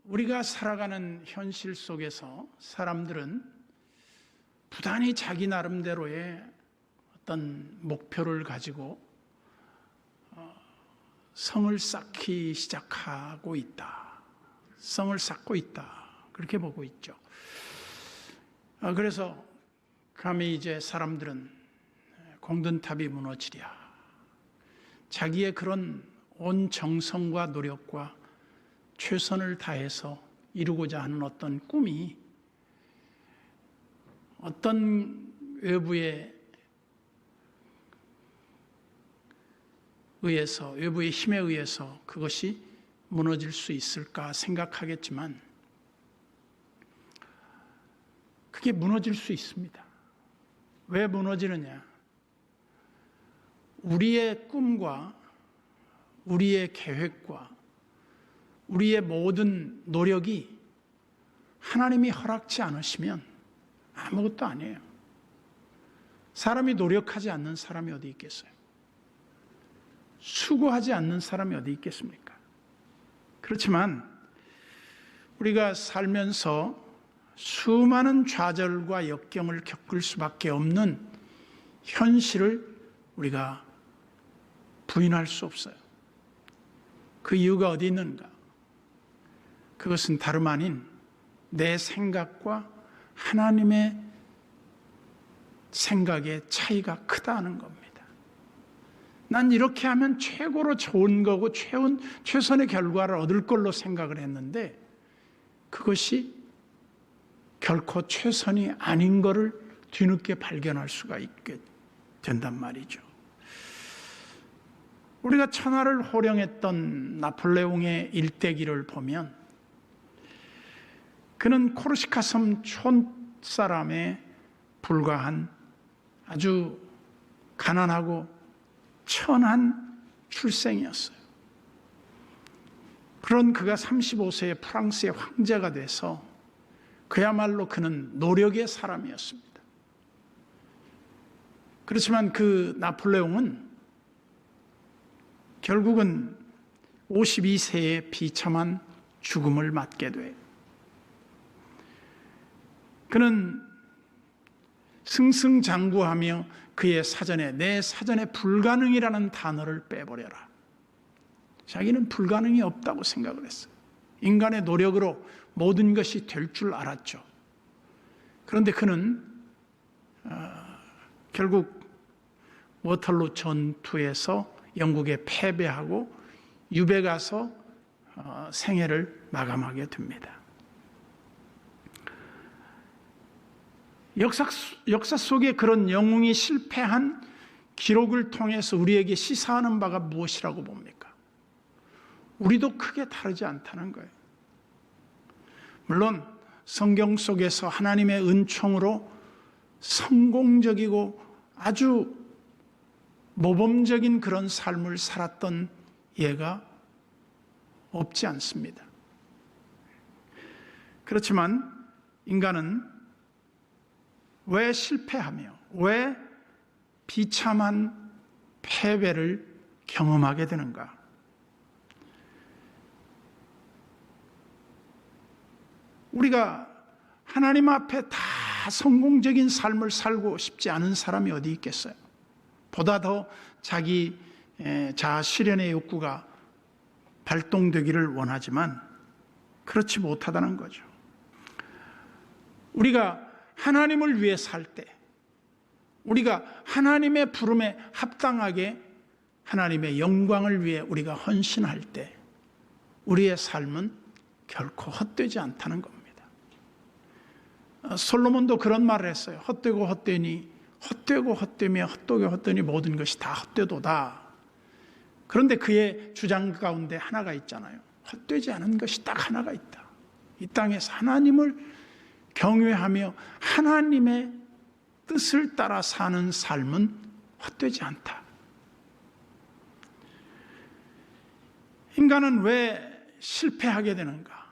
우리가 살아가는 현실 속에서 사람들은 부단히 자기 나름대로의 어떤 목표를 가지고 성을 쌓기 시작하고 있다. 성을 쌓고 있다. 그렇게 보고 있죠. 그래서 감히 이제 사람들은 공든탑이 무너지랴. 자기의 그런 온 정성과 노력과 최선을 다해서 이루고자 하는 어떤 꿈이 어떤 외부의 힘에 의해서 그것이 무너질 수 있을까 생각하겠지만 그게 무너질 수 있습니다. 왜 무너지느냐? 우리의 꿈과 우리의 계획과 우리의 모든 노력이 하나님이 허락지 않으시면 아무것도 아니에요. 사람이 노력하지 않는 사람이 어디 있겠어요? 수고하지 않는 사람이 어디 있겠습니까? 그렇지만 우리가 살면서 수많은 좌절과 역경을 겪을 수밖에 없는 현실을 우리가 부인할 수 없어요. 그 이유가 어디 있는가? 그것은 다름 아닌 내 생각과 하나님의 생각의 차이가 크다는 겁니다. 난 이렇게 하면 최고로 좋은 거고 최선의 결과를 얻을 걸로 생각을 했는데 그것이 결코 최선이 아닌 것을 뒤늦게 발견할 수가 있게 된단 말이죠. 우리가 천하를 호령했던 나폴레옹의 일대기를 보면 그는 코르시카 섬 촌사람에 불과한 아주 가난하고 천한 출생이었어요. 그런 그가 35세에 프랑스의 황제가 돼서 그야말로 그는 노력의 사람이었습니다. 그렇지만 그 나폴레옹은 결국은 52세에 비참한 죽음을 맞게 돼요. 그는 승승장구하며 그의 사전에 내 사전에 불가능이라는 단어를 빼버려라. 자기는 불가능이 없다고 생각을 했어요. 인간의 노력으로 모든 것이 될 줄 알았죠. 그런데 그는 결국 워털루 전투에서 영국에 패배하고 유배 가서 생애를 마감하게 됩니다. 역사 속에 그런 영웅이 실패한 기록을 통해서 우리에게 시사하는 바가 무엇이라고 봅니까? 우리도 크게 다르지 않다는 거예요. 물론 성경 속에서 하나님의 은총으로 성공적이고 아주 모범적인 그런 삶을 살았던 예가 없지 않습니다. 그렇지만 인간은 왜 실패하며 왜 비참한 패배를 경험하게 되는가? 우리가 하나님 앞에 다 성공적인 삶을 살고 싶지 않은 사람이 어디 있겠어요? 보다 더 자기 자아 실현의 욕구가 발동되기를 원하지만 그렇지 못하다는 거죠. 우리가 하나님을 위해 살 때, 우리가 하나님의 부름에 합당하게 하나님의 영광을 위해 우리가 헌신할 때 우리의 삶은 결코 헛되지 않다는 겁니다. 솔로몬도 그런 말을 했어요. 헛되고 헛되니 헛되고 헛되며 헛되고 헛되니 모든 것이 다 헛되도다. 그런데 그의 주장 가운데 하나가 있잖아요. 헛되지 않은 것이 딱 하나가 있다. 이 땅에서 하나님을 경외하며 하나님의 뜻을 따라 사는 삶은 헛되지 않다. 인간은 왜 실패하게 되는가?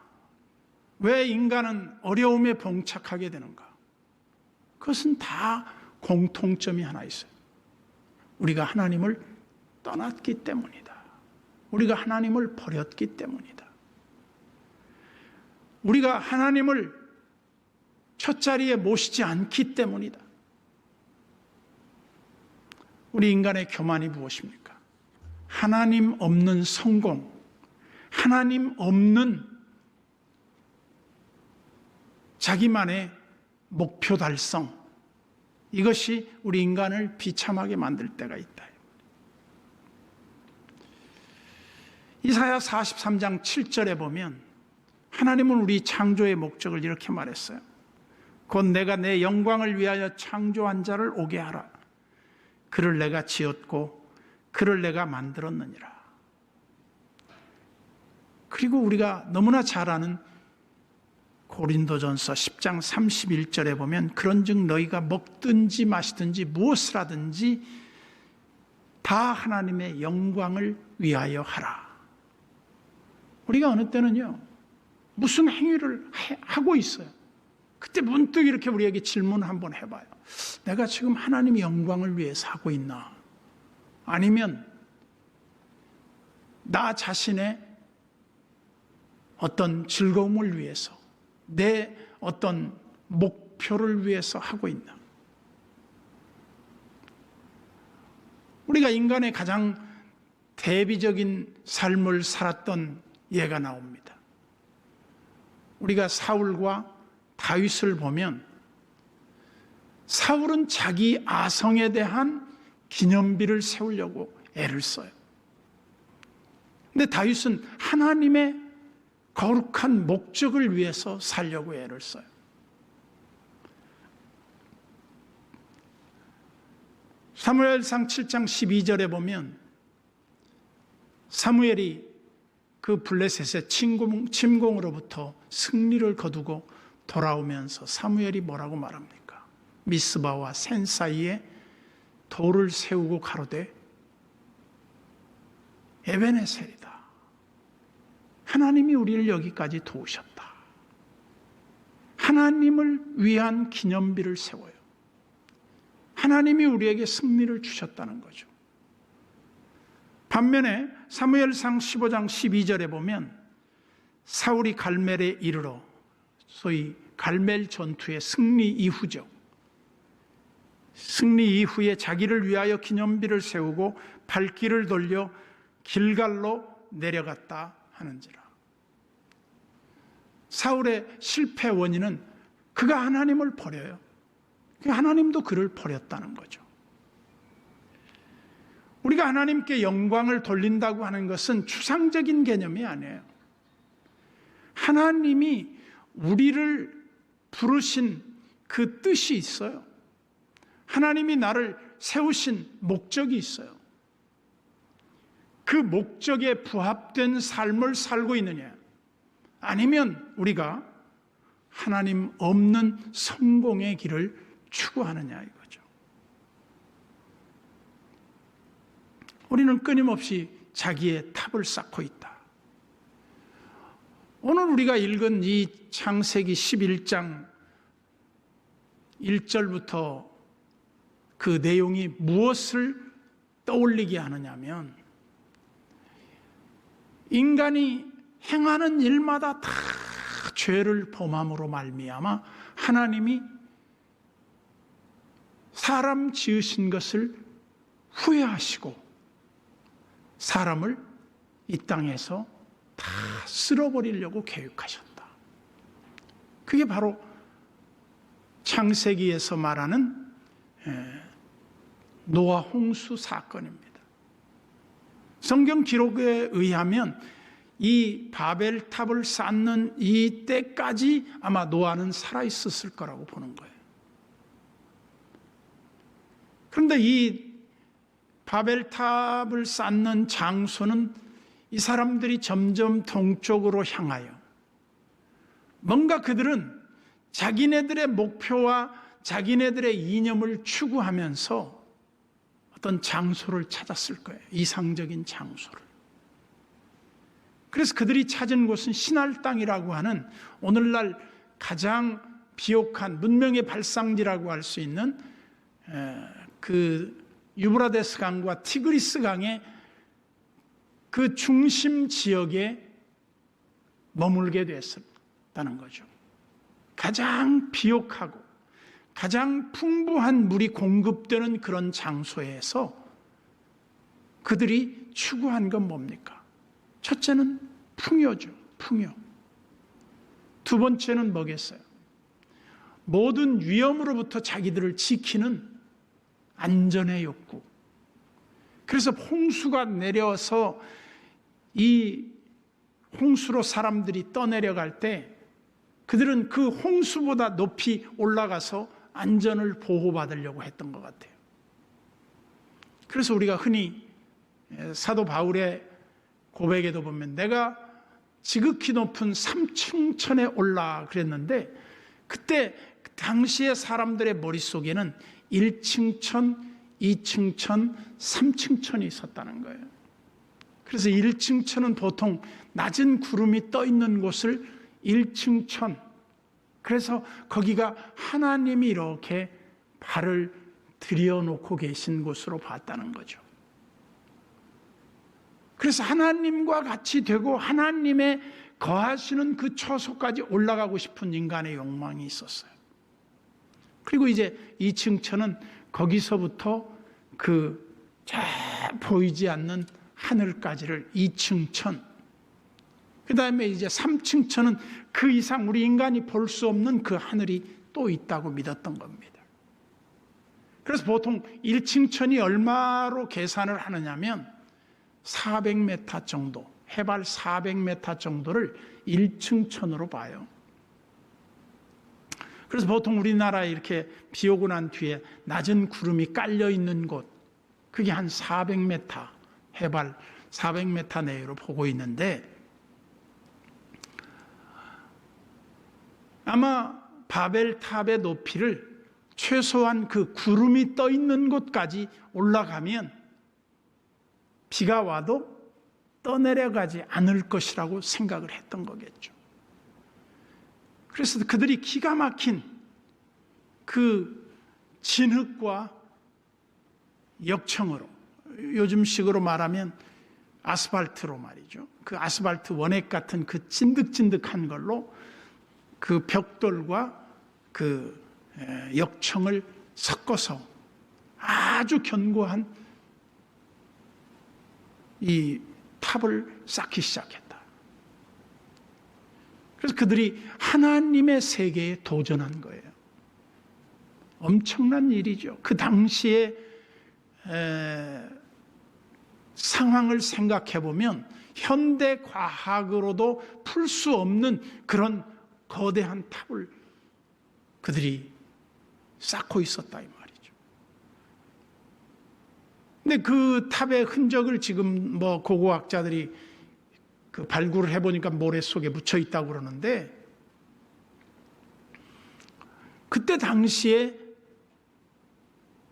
왜 인간은 어려움에 봉착하게 되는가? 그것은 다 공통점이 하나 있어요. 우리가 하나님을 떠났기 때문이다. 우리가 하나님을 버렸기 때문이다. 우리가 하나님을 첫자리에 모시지 않기 때문이다. 우리 인간의 교만이 무엇입니까? 하나님 없는 성공, 하나님 없는 자기만의 목표 달성, 이것이 우리 인간을 비참하게 만들 때가 있다. 이사야 43장 7절에 보면 하나님은 우리 창조의 목적을 이렇게 말했어요. 곧 내가 내 영광을 위하여 창조한 자를 오게 하라. 그를 내가 지었고 그를 내가 만들었느니라. 그리고 우리가 너무나 잘 아는 고린도전서 10장 31절에 보면 그런즉 너희가 먹든지 마시든지 무엇을 하든지 다 하나님의 영광을 위하여 하라. 우리가 어느 때는요, 무슨 행위를 하고 있어요. 그때 문득 이렇게 우리에게 질문을 한번 해봐요. 내가 지금 하나님의 영광을 위해서 하고 있나? 아니면 나 자신의 어떤 즐거움을 위해서, 내 어떤 목표를 위해서 하고 있나? 우리가 인간의 가장 대비적인 삶을 살았던 예가 나옵니다. 우리가 사울과 다윗을 보면 사울은 자기 아성에 대한 기념비를 세우려고 애를 써요. 근데 다윗은 하나님의 거룩한 목적을 위해서 살려고 애를 써요. 사무엘상 7장 12절에 보면 사무엘이 그 블레셋의 침공으로부터 승리를 거두고 돌아오면서 사무엘이 뭐라고 말합니까? 미스바와 센 사이에 돌을 세우고 가로되 에베네셀이다. 하나님이 우리를 여기까지 도우셨다. 하나님을 위한 기념비를 세워요. 하나님이 우리에게 승리를 주셨다는 거죠. 반면에 사무엘상 15장 12절에 보면 사울이 갈멜에 이르러, 소위 갈멜 전투의 승리 이후죠. 승리 이후에 자기를 위하여 기념비를 세우고 발길을 돌려 길갈로 내려갔다 하는지라. 사울의 실패 원인은 그가 하나님을 버려요. 하나님도 그를 버렸다는 거죠. 우리가 하나님께 영광을 돌린다고 하는 것은 추상적인 개념이 아니에요. 하나님이 우리를 부르신 그 뜻이 있어요. 하나님이 나를 세우신 목적이 있어요. 그 목적에 부합된 삶을 살고 있느냐, 아니면 우리가 하나님 없는 성공의 길을 추구하느냐 이거죠. 우리는 끊임없이 자기의 탑을 쌓고 있다. 오늘 우리가 읽은 이 창세기 11장 1절부터 그 내용이 무엇을 떠올리게 하느냐면, 인간이 행하는 일마다 다 죄를 범함으로 말미암아 하나님이 사람 지으신 것을 후회하시고 사람을 이 땅에서 다 쓸어버리려고 계획하셨다. 그게 바로 창세기에서 말하는 노아 홍수 사건입니다. 성경 기록에 의하면 이 바벨탑을 쌓는 이 때까지 아마 노아는 살아있었을 거라고 보는 거예요. 그런데 이 바벨탑을 쌓는 장소는 이 사람들이 점점 동쪽으로 향하여 뭔가 그들은 자기네들의 목표와 자기네들의 이념을 추구하면서 어떤 장소를 찾았을 거예요. 이상적인 장소를. 그래서 그들이 찾은 곳은 시날 땅이라고 하는 오늘날 가장 비옥한 문명의 발상지라고 할 수 있는 그 유브라데스 강과 티그리스 강의 그 중심 지역에 머물게 됐습니다. 있다는 거죠. 가장 비옥하고 가장 풍부한 물이 공급되는 그런 장소에서 그들이 추구한 건 뭡니까? 첫째는 풍요죠. 풍요. 두 번째는 뭐겠어요? 모든 위험으로부터 자기들을 지키는 안전의 욕구. 그래서 홍수가 내려서 이 홍수로 사람들이 떠내려갈 때 그들은 그 홍수보다 높이 올라가서 안전을 보호받으려고 했던 것 같아요. 그래서 우리가 흔히 사도 바울의 고백에도 보면 내가 지극히 높은 3층천에 올라 그랬는데 그때 당시의 사람들의 머릿속에는 1층천, 2층천, 3층천이 있었다는 거예요. 그래서 1층천은 보통 낮은 구름이 떠 있는 곳을 1층천, 그래서 거기가 하나님이 이렇게 발을 들여놓고 계신 곳으로 봤다는 거죠. 그래서 하나님과 같이 되고 하나님의 거하시는 그 처소까지 올라가고 싶은 인간의 욕망이 있었어요. 그리고 이제 2층천은 거기서부터 그 잘 보이지 않는 하늘까지를 2층천, 그 다음에 이제 3층천은 그 이상 우리 인간이 볼 수 없는 그 하늘이 또 있다고 믿었던 겁니다. 그래서 보통 1층천이 얼마로 계산을 하느냐면 400m 정도, 해발 400m 정도를 1층천으로 봐요. 그래서 보통 우리나라에 이렇게 비 오고 난 뒤에 낮은 구름이 깔려 있는 곳, 그게 한 400m, 해발 400m 내외로 보고 있는데 아마 바벨탑의 높이를 최소한 그 구름이 떠 있는 곳까지 올라가면 비가 와도 떠내려가지 않을 것이라고 생각을 했던 거겠죠. 그래서 그들이 기가 막힌 그 진흙과 역청으로, 요즘식으로 말하면 아스팔트로 말이죠. 그 아스팔트 원액 같은 그 찐득찐득한 걸로 그 벽돌과 그 역청을 섞어서 아주 견고한 이 탑을 쌓기 시작했다. 그래서 그들이 하나님의 세계에 도전한 거예요. 엄청난 일이죠. 그 당시에 상황을 생각해 보면 현대 과학으로도 풀 수 없는 그런 거대한 탑을 그들이 쌓고 있었다 이 말이죠. 근데 그 탑의 흔적을 지금 뭐 고고학자들이 그 발굴을 해보니까 모래 속에 묻혀 있다고 그러는데, 그때 당시에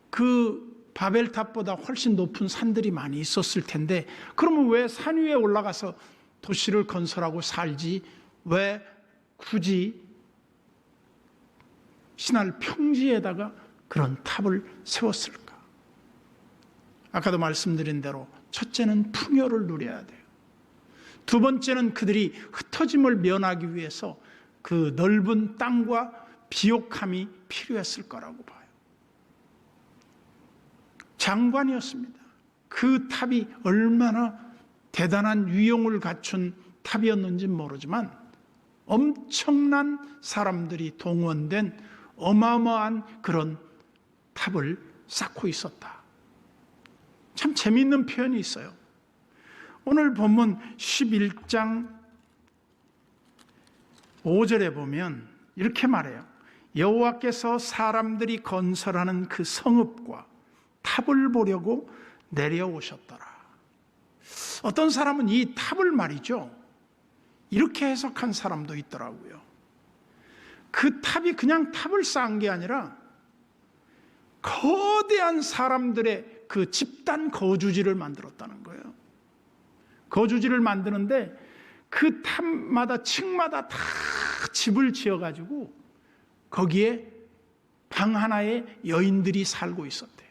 그 바벨탑보다 훨씬 높은 산들이 많이 있었을 텐데, 그러면 왜 산 위에 올라가서 도시를 건설하고 살지, 왜 굳이 신할 평지에다가 그런 탑을 세웠을까? 아까도 말씀드린 대로 첫째는 풍요를 누려야 돼요. 두 번째는 그들이 흩어짐을 면하기 위해서 그 넓은 땅과 비옥함이 필요했을 거라고 봐요. 장관이었습니다. 그 탑이 얼마나 대단한 위용을 갖춘 탑이었는지는 모르지만 엄청난 사람들이 동원된 어마어마한 그런 탑을 쌓고 있었다. 참 재미있는 표현이 있어요. 오늘 본문 11장 5절에 보면 이렇게 말해요. 여호와께서 사람들이 건설하는 그 성읍과 탑을 보려고 내려오셨더라. 어떤 사람은 이 탑을 말이죠, 이렇게 해석한 사람도 있더라고요. 그 탑이 그냥 탑을 쌓은 게 아니라 거대한 사람들의 그 집단 거주지를 만들었다는 거예요. 거주지를 만드는데 그 탑마다 층마다 다 집을 지어가지고 거기에 방 하나에 여인들이 살고 있었대요.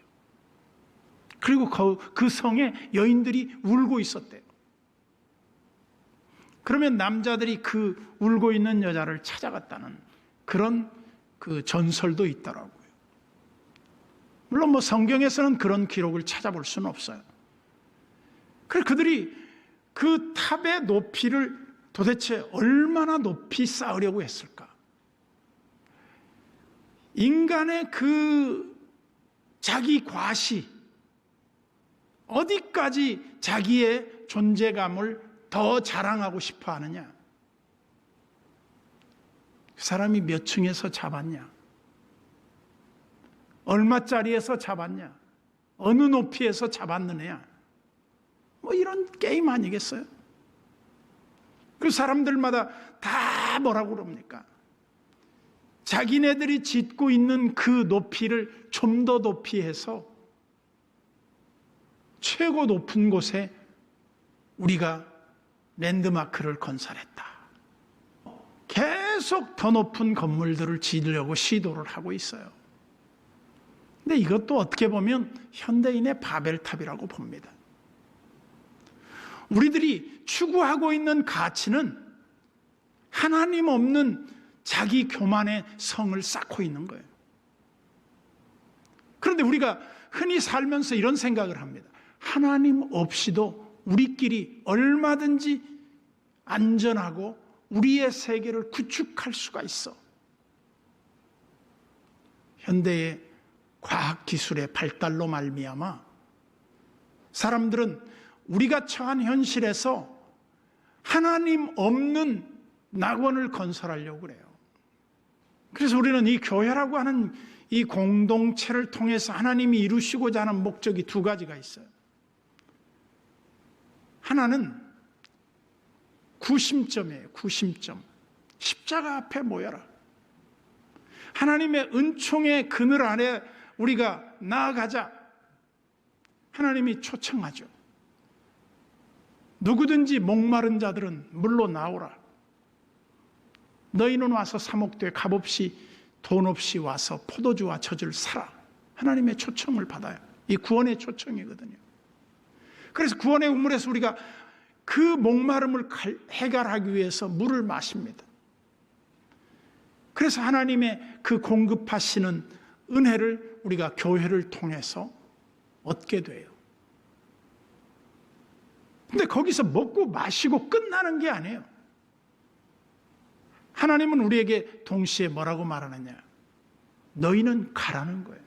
그리고 그 성에 여인들이 울고 있었대요. 그러면 남자들이 그 울고 있는 여자를 찾아갔다는 그런 그 전설도 있더라고요. 물론 뭐 성경에서는 그런 기록을 찾아볼 수는 없어요. 그래서 그들이 그 탑의 높이를 도대체 얼마나 높이 쌓으려고 했을까? 인간의 그 자기 과시, 어디까지 자기의 존재감을 더 자랑하고 싶어 하느냐? 그 사람이 몇 층에서 잡았냐? 얼마짜리에서 잡았냐? 어느 높이에서 잡았느냐? 뭐 이런 게임 아니겠어요? 그 사람들마다 다 뭐라고 그럽니까? 자기네들이 짓고 있는 그 높이를 좀 더 높이 해서 최고 높은 곳에 우리가 랜드마크를 건설했다. 계속 더 높은 건물들을 지으려고 시도를 하고 있어요. 근데 이것도 어떻게 보면 현대인의 바벨탑이라고 봅니다. 우리들이 추구하고 있는 가치는 하나님 없는 자기 교만의 성을 쌓고 있는 거예요. 그런데 우리가 흔히 살면서 이런 생각을 합니다. 하나님 없이도 우리끼리 얼마든지 안전하고 우리의 세계를 구축할 수가 있어. 현대의 과학기술의 발달로 말미암아 사람들은 우리가 처한 현실에서 하나님 없는 낙원을 건설하려고 그래요. 그래서 우리는 이 교회라고 하는 이 공동체를 통해서 하나님이 이루시고자 하는 목적이 두 가지가 있어요. 하나는 구심점이에요. 구심점. 십자가 앞에 모여라. 하나님의 은총의 그늘 아래 우리가 나아가자. 하나님이 초청하죠. 누구든지 목마른 자들은 물로 나오라. 너희는 와서 사목도에 값없이 돈 없이 와서 포도주와 젖을 사라. 하나님의 초청을 받아요. 이 구원의 초청이거든요. 그래서 구원의 우물에서 우리가 그 목마름을 해결하기 위해서 물을 마십니다. 그래서 하나님의 그 공급하시는 은혜를 우리가 교회를 통해서 얻게 돼요. 근데 거기서 먹고 마시고 끝나는 게 아니에요. 하나님은 우리에게 동시에 뭐라고 말하느냐? 너희는 가라는 거예요.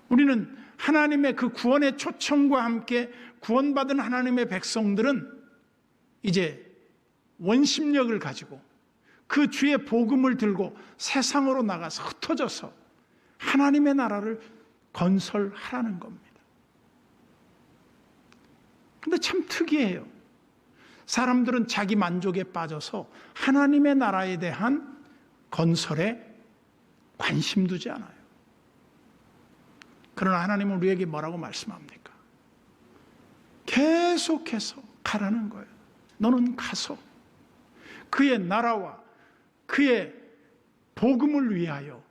우리는 하나님의 그 구원의 초청과 함께 구원받은 하나님의 백성들은 이제 원심력을 가지고 그 주의 복음을 들고 세상으로 나가서 흩어져서 하나님의 나라를 건설하라는 겁니다. 근데 참 특이해요. 사람들은 자기 만족에 빠져서 하나님의 나라에 대한 건설에 관심 두지 않아요. 그러나 하나님은 우리에게 뭐라고 말씀합니까? 계속해서 가라는 거예요. 너는 가서 그의 나라와 그의 복음을 위하여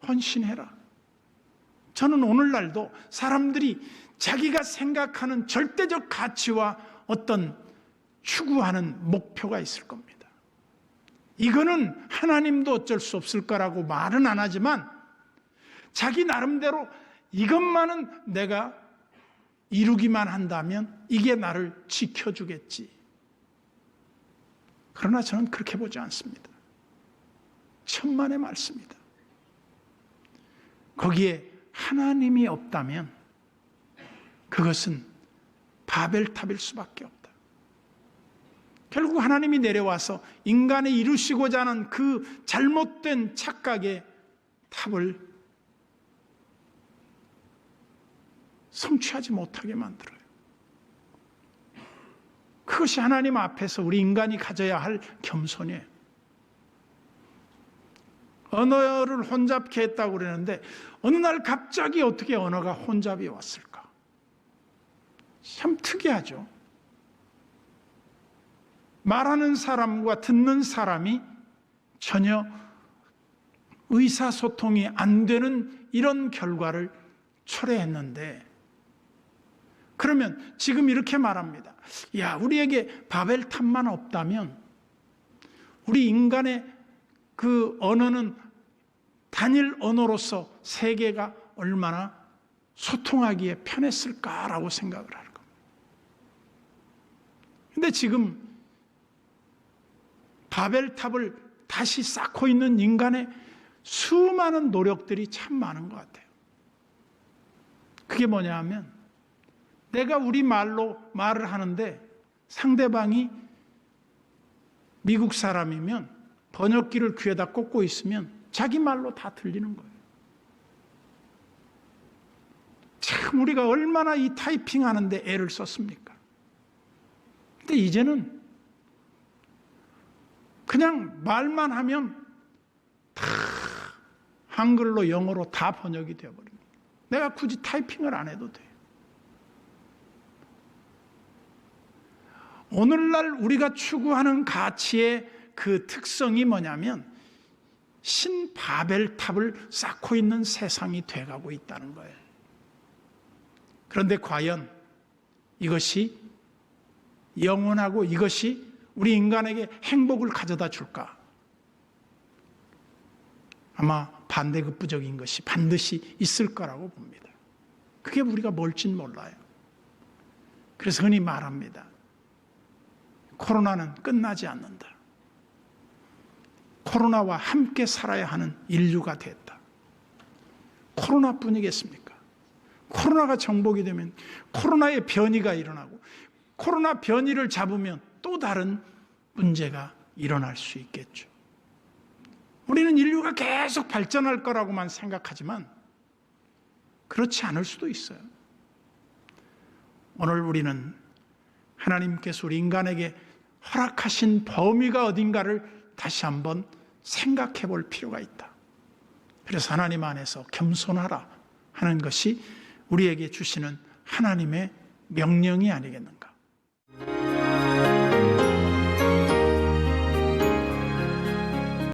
헌신해라. 저는 오늘날도 사람들이 자기가 생각하는 절대적 가치와 어떤 추구하는 목표가 있을 겁니다. 이거는 하나님도 어쩔 수 없을 거라고 말은 안 하지만 자기 나름대로 이것만은 내가 이루기만 한다면 이게 나를 지켜주겠지. 그러나 저는 그렇게 보지 않습니다. 천만의 말씀이다. 거기에 하나님이 없다면 그것은 바벨탑일 수밖에 없다. 결국 하나님이 내려와서 인간이 이루시고자 하는 그 잘못된 착각의 탑을 성취하지 못하게 만들어요. 그것이 하나님 앞에서 우리 인간이 가져야 할 겸손이에요. 언어를 혼잡케 했다고 그러는데 어느 날 갑자기 어떻게 언어가 혼잡이 왔을까? 참 특이하죠. 말하는 사람과 듣는 사람이 전혀 의사소통이 안 되는 이런 결과를 초래했는데 그러면 지금 이렇게 말합니다. 야, 우리에게 바벨탑만 없다면 우리 인간의 그 언어는 단일 언어로서 세계가 얼마나 소통하기에 편했을까라고 생각을 할 겁니다. 근데 지금 바벨탑을 다시 쌓고 있는 인간의 수많은 노력들이 참 많은 것 같아요. 그게 뭐냐 하면 내가 우리 말로 말을 하는데 상대방이 미국 사람이면 번역기를 귀에다 꽂고 있으면 자기 말로 다 들리는 거예요. 참 우리가 얼마나 이 타이핑하는데 애를 썼습니까? 근데 이제는 그냥 말만 하면 다 한글로 영어로 다 번역이 되어버립니다. 내가 굳이 타이핑을 안 해도 돼요. 오늘날 우리가 추구하는 가치의 그 특성이 뭐냐면 신바벨탑을 쌓고 있는 세상이 돼가고 있다는 거예요. 그런데 과연 이것이 영원하고 이것이 우리 인간에게 행복을 가져다 줄까? 아마 반대급부적인 것이 반드시 있을 거라고 봅니다. 그게 우리가 뭘진 몰라요. 그래서 흔히 말합니다. 코로나는 끝나지 않는다. 코로나와 함께 살아야 하는 인류가 됐다. 코로나뿐이겠습니까? 코로나가 정복이 되면 코로나의 변이가 일어나고 코로나 변이를 잡으면 또 다른 문제가 일어날 수 있겠죠. 우리는 인류가 계속 발전할 거라고만 생각하지만 그렇지 않을 수도 있어요. 오늘 우리는 하나님께서 우리 인간에게 허락하신 범위가 어딘가를 다시 한번 생각해 볼 필요가 있다. 그래서 하나님 안에서 겸손하라 하는 것이 우리에게 주시는 하나님의 명령이 아니겠는가.